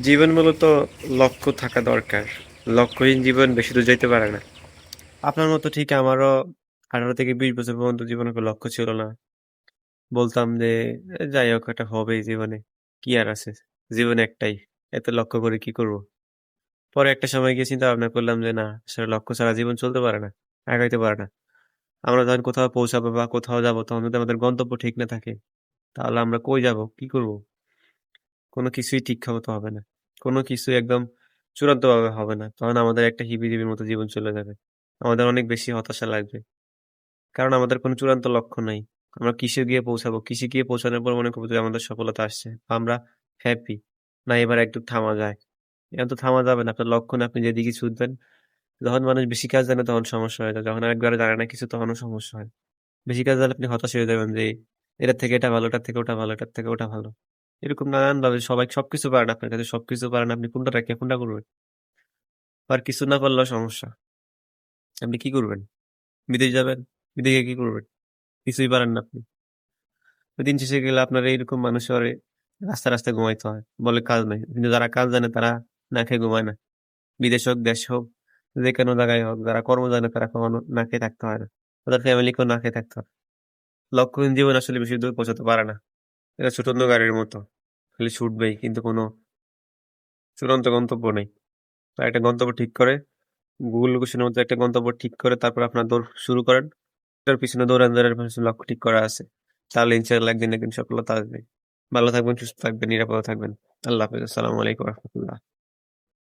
জীবন মূলত লক্ষ্য থাকা দরকার। লক্ষ্যহীন জীবন বেশি দূর যাইতে পারে না। আপনার মতো ঠিক আমারও 18 থেকে 20 বছর পর্যন্ত জীবনে কোনো লক্ষ্য ছিল না। বলতাম যে যাই হোক একটা হবেই জীবনে। কি আর আছে? জীবন একটাই। এত লক্ষ্য করে কি করব? পরে একটা সময় গিয়ে চিন্তা ভাবনা করলাম যে না, আসলে লক্ষ্য ছাড়া জীবন চলতে পারে না। আগাইতে পারে না। আমরা যখন কোথাও পৌঁছাবো বা কোথাও যাবো তখন যদি আমাদের গন্তব্য ঠিক না থাকে, তাহলে আমরা কই যাবো? কি করব? কোনো কিছুই ঠিক মতো হবে না। কোনো কিছুই একদম চূড়ান্তভাবে হবে না। তখন আমাদের একটা হিবিজিবির মতো জীবন চলে যাবে। আমাদের অনেক বেশি হতাশা লাগবে। কারণ আমাদের কোনো চূড়ান্ত লক্ষ্য নাই। আমরা কিসে গিয়ে পৌঁছাবো? কিসে গিয়ে পৌঁছানোর পর মনে করব যে আমাদের সফলতা আসছে। বা আমরা হ্যাপি। না এবার একটু থামা যায়। এখন তো থামা যাবে না। আপনার লক্ষ্য না, আপনি যেদিকে ছুটবেন। যখন মানুষ বেশি কাজ জানে তখন সমস্যা হয়ে যায়। যখন একবারে জানে না কিছু তখনও সমস্যা হয়। বেশি কাজ জানলে আপনি হতাশ হয়ে যাবেন যে এটার থেকে এটা ভালো, এটার থেকে ওটা ভালো, এটার থেকে ওটা ভালো। এরকম নানানভাবে সবাই সবকিছু পারেন আপনার কাছে সবকিছু পারেন। আপনি কোনটা রাখে কোনটা করবেন? আর কিছু না পারলেও সমস্যা। আপনি কি করবেন? বিদেশ যাবেন? বিদেশে কি করবেন? কিছুই পারেন না আপনি। তো দিন শেষে গেলে আপনার এইরকম মানুষের রাস্তায়, রাস্তায় ঘুমাইতে হয়। বলে কাজ নাই। কিন্তু যারা কাজ জানে তারা না খেয়ে ঘুমায় না। বিদেশ হোক, দেশ হোক, যেকোনো জায়গায় হোক, যারা কর্ম জানে তারা কখনো না খেয়ে থাকতে হয় না। তাদের ফ্যামিলিকেও না খেয়ে থাকতে হয়। লক্ষ্যহীন জীবন আসলে বেশি দূর পৌঁছাতে পারে না। এটা ছুটন্ত গাড়ির মতো। খালি ছুটবেই কিন্তু কোনো চূড়ান্ত গন্তব্য নেই। তাই একটা গন্তব্য ঠিক করে গুগল লোকেশনের মধ্যে একটা গন্তব্য ঠিক করে তারপর আপনার দৌড় শুরু করেন। এটার পিছনে দৌড়ান, দৌড়ান পিছনে লক্ষ্য ঠিক করা আছে। তাহলে ইনশাআল্লাহ একদিন না একদিন সফলতা আসবে। ভালো থাকবেন, সুস্থ থাকবেন, নিরাপদে থাকবেন। আল্লাহ হাফেজ। আসসালামু আলাইকুম ওয়া রাহমাতুল্লাহ।